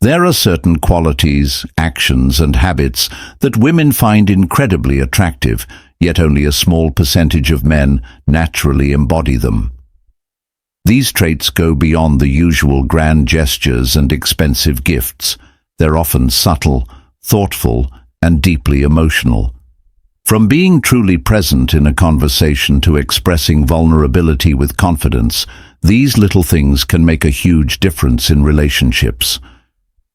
There are certain qualities, actions, and habits that women find incredibly attractive, yet only a small percentage of men naturally embody them. These traits go beyond the usual grand gestures and expensive gifts. They're often subtle, thoughtful, and deeply emotional. From being truly present in a conversation to expressing vulnerability with confidence, these little things can make a huge difference in relationships.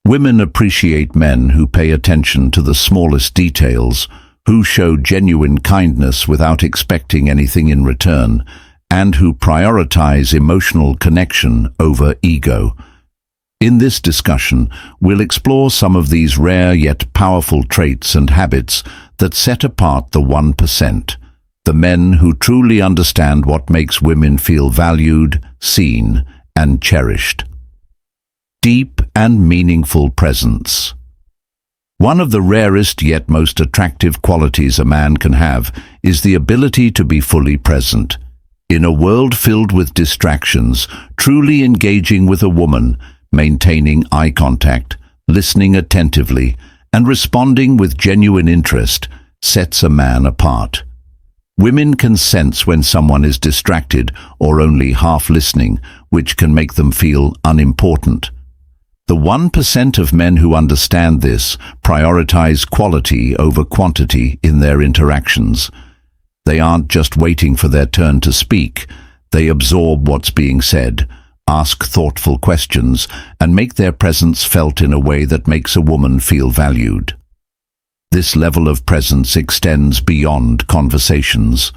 Women appreciate men who pay attention to the smallest details, who show genuine kindness without expecting anything in return, and who prioritize emotional connection over ego. In this discussion, we'll explore some of these rare yet powerful traits and habits that set apart the 1%, the men who truly understand what makes women feel valued, seen, and cherished. Deep and meaningful presence. One of the rarest yet most attractive qualities a man can have is the ability to be fully present. In a world filled with distractions, truly engaging with a woman, maintaining eye contact, listening attentively, and responding with genuine interest sets a man apart. Women can sense when someone is distracted or only half listening, which can make them feel unimportant. The 1% of men who understand this prioritize quality over quantity in their interactions. They aren't just waiting for their turn to speak. They absorb what's being said, ask thoughtful questions, and make their presence felt in a way that makes a woman feel valued. This level of presence extends beyond conversations.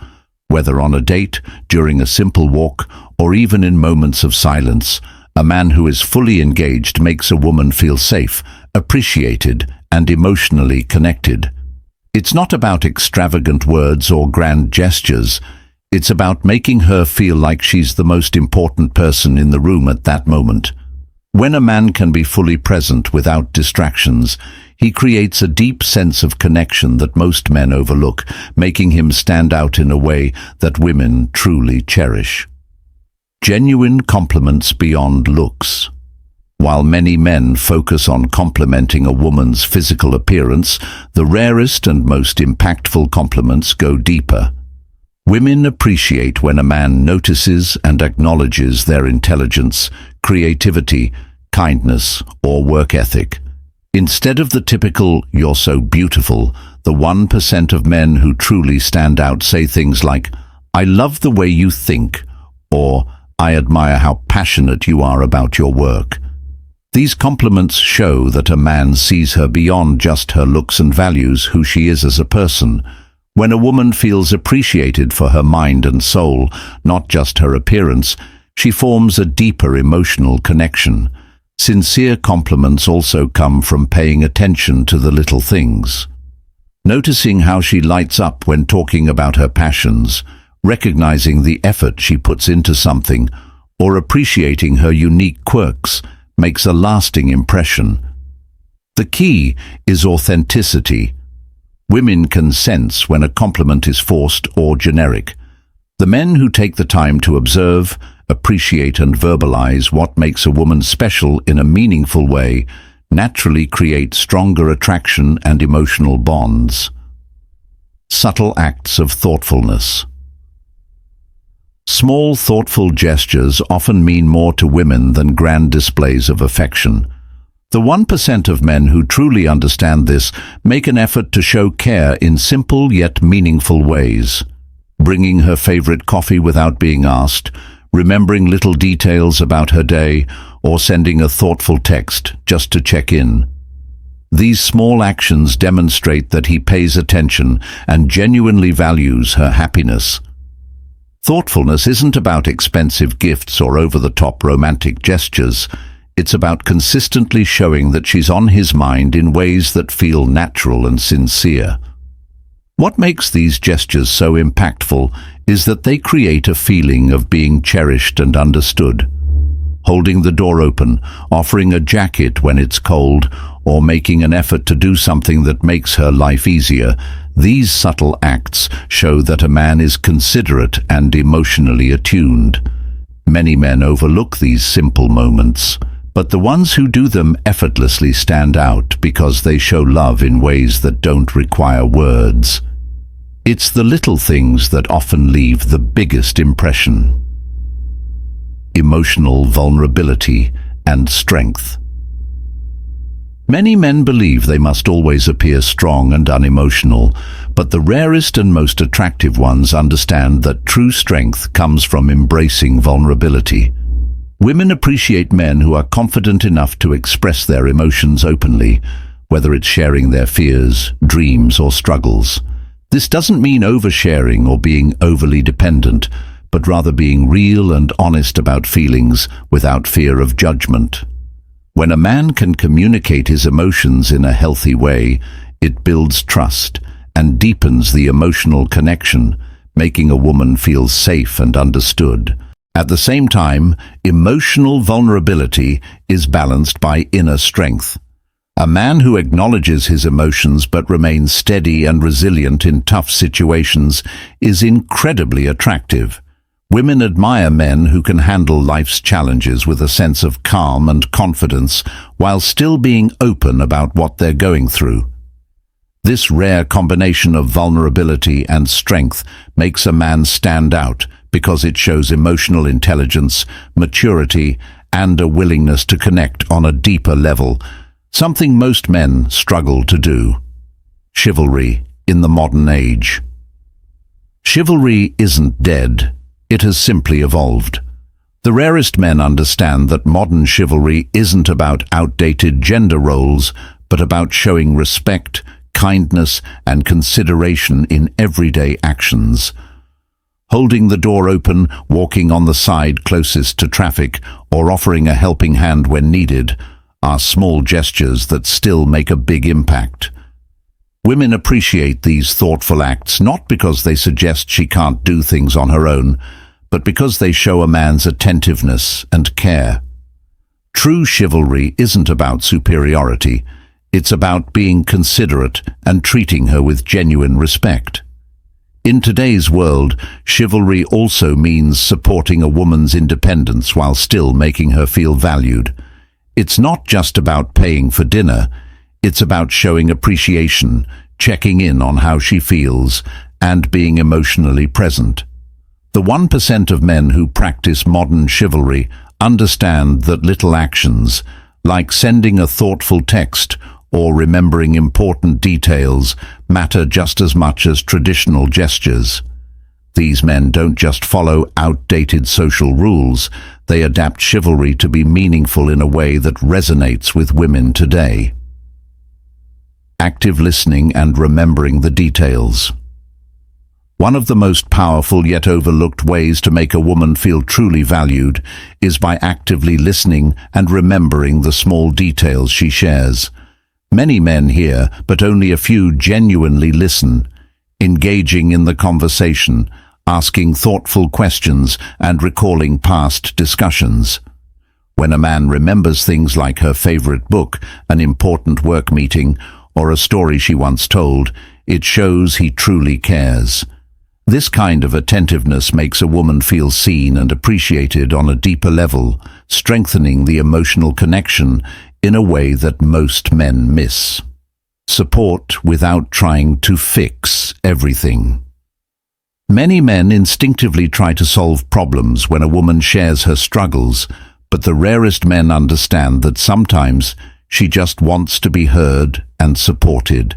Whether on a date, during a simple walk, or even in moments of silence, a man who is fully engaged makes a woman feel safe, appreciated, and emotionally connected. It's not about extravagant words or grand gestures. It's about making her feel like she's the most important person in the room at that moment. When a man can be fully present without distractions, he creates a deep sense of connection that most men overlook, making him stand out in a way that women truly cherish. Genuine compliments beyond looks. While many men focus on complimenting a woman's physical appearance, the rarest and most impactful compliments go deeper. Women appreciate when a man notices and acknowledges their intelligence, creativity, kindness, or work ethic. Instead of the typical, "you're so beautiful," the 1% of men who truly stand out say things like, "I love the way you think," or "I admire how passionate you are about your work." These compliments show that a man sees her beyond just her looks and values who she is as a person. When a woman feels appreciated for her mind and soul, not just her appearance, she forms a deeper emotional connection. Sincere compliments also come from paying attention to the little things. Noticing how she lights up when talking about her passions, recognizing the effort she puts into something, or appreciating her unique quirks makes a lasting impression. The key is authenticity. Women can sense when a compliment is forced or generic. The men who take the time to observe, appreciate, and verbalize what makes a woman special in a meaningful way naturally create stronger attraction and emotional bonds. Subtle acts of thoughtfulness. Small, thoughtful gestures often mean more to women than grand displays of affection. The 1% of men who truly understand this make an effort to show care in simple yet meaningful ways. Bringing her favorite coffee without being asked, remembering little details about her day, or sending a thoughtful text just to check in. These small actions demonstrate that he pays attention and genuinely values her happiness. Thoughtfulness isn't about expensive gifts or over-the-top romantic gestures. It's about consistently showing that she's on his mind in ways that feel natural and sincere. What makes these gestures so impactful is that they create a feeling of being cherished and understood. Holding the door open, offering a jacket when it's cold, or making an effort to do something that makes her life easier, these subtle acts show that a man is considerate and emotionally attuned. Many men overlook these simple moments, But the ones who do them effortlessly stand out because they show love in ways that don't require words. It's the little things that often leave the biggest impression. Emotional vulnerability and strength. Many men believe they must always appear strong and unemotional, but the rarest and most attractive ones understand that true strength comes from embracing vulnerability. Women appreciate men who are confident enough to express their emotions openly, whether it's sharing their fears, dreams, or struggles. This doesn't mean oversharing or being overly dependent, but rather being real and honest about feelings without fear of judgment. When a man can communicate his emotions in a healthy way, it builds trust and deepens the emotional connection, making a woman feel safe and understood. At the same time, emotional vulnerability is balanced by inner strength. A man who acknowledges his emotions but remains steady and resilient in tough situations is incredibly attractive. Women admire men who can handle life's challenges with a sense of calm and confidence while still being open about what they're going through. This rare combination of vulnerability and strength makes a man stand out because it shows emotional intelligence, maturity, and a willingness to connect on a deeper level, something most men struggle to do. Chivalry in the modern age. Chivalry isn't dead. It has simply evolved. The rarest men understand that modern chivalry isn't about outdated gender roles, but about showing respect, kindness, and consideration in everyday actions. Holding the door open, walking on the side closest to traffic, or offering a helping hand when needed are small gestures that still make a big impact. Women appreciate these thoughtful acts not because they suggest she can't do things on her own, but because they show a man's attentiveness and care. True chivalry isn't about superiority. It's about being considerate and treating her with genuine respect. In today's world, chivalry also means supporting a woman's independence while still making her feel valued. It's not just about paying for dinner. It's about showing appreciation, checking in on how she feels, and being emotionally present. The 1% of men who practice modern chivalry understand that little actions, like sending a thoughtful text or remembering important details, matter just as much as traditional gestures. These men don't just follow outdated social rules, they adapt chivalry to be meaningful in a way that resonates with women today. Active listening and remembering the details. One of the most powerful yet overlooked ways to make a woman feel truly valued is by actively listening and remembering the small details she shares. Many men hear, but only a few genuinely listen, engaging in the conversation, asking thoughtful questions, and recalling past discussions. When a man remembers things like her favorite book, an important work meeting, or a story she once told, it shows he truly cares. This kind of attentiveness makes a woman feel seen and appreciated on a deeper level, strengthening the emotional connection in a way that most men miss. Support without trying to fix everything. Many men instinctively try to solve problems when a woman shares her struggles, but the rarest men understand that sometimes she just wants to be heard and supported.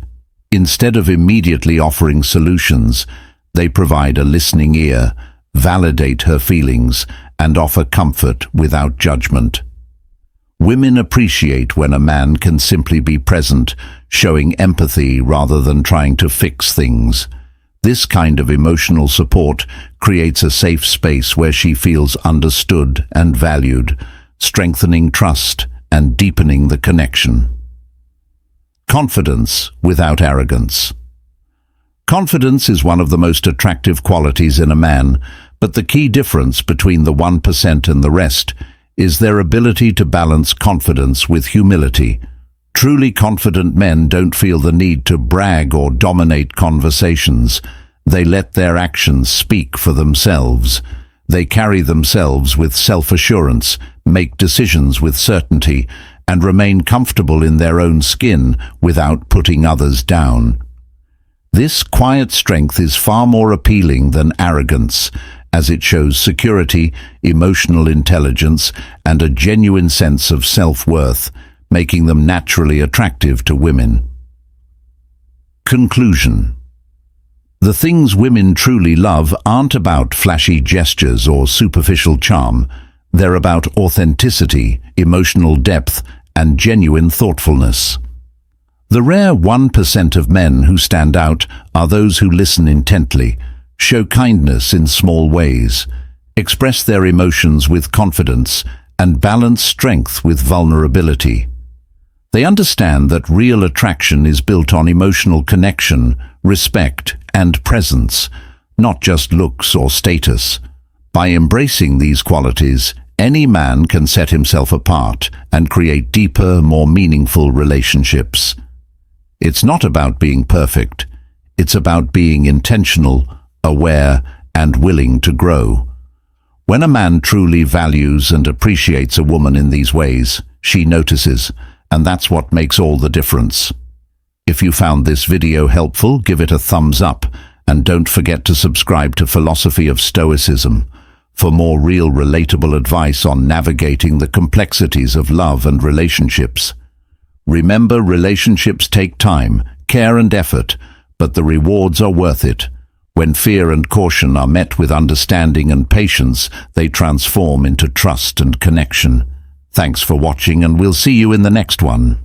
Instead of immediately offering solutions, they provide a listening ear, validate her feelings, and offer comfort without judgment. Women appreciate when a man can simply be present, showing empathy rather than trying to fix things. This kind of emotional support creates a safe space where she feels understood and valued, strengthening trust and deepening the connection. Confidence without arrogance. Confidence is one of the most attractive qualities in a man, but the key difference between the 1% and the rest is their ability to balance confidence with humility. Truly confident men don't feel the need to brag or dominate conversations. They let their actions speak for themselves. They carry themselves with self-assurance, make decisions with certainty, and remain comfortable in their own skin without putting others down. This quiet strength is far more appealing than arrogance, as it shows security, emotional intelligence, and a genuine sense of self-worth, making them naturally attractive to women. Conclusion. The things women truly love aren't about flashy gestures or superficial charm. They're about authenticity, emotional depth, and genuine thoughtfulness. The rare 1% of men who stand out are those who listen intently, show kindness in small ways, express their emotions with confidence, and balance strength with vulnerability. They understand that real attraction is built on emotional connection, respect, and presence, not just looks or status. By embracing these qualities, any man can set himself apart and create deeper, more meaningful relationships. It's not about being perfect. It's about being intentional, aware, and willing to grow. When a man truly values and appreciates a woman in these ways, she notices, and that's what makes all the difference. If you found this video helpful, give it a thumbs up, and don't forget to subscribe to Philosophy of Stoicism for more real, relatable advice on navigating the complexities of love and relationships. Remember, relationships take time, care and effort, but the rewards are worth it. When fear and caution are met with understanding and patience, they transform into trust and connection. Thanks for watching, and we'll see you in the next one.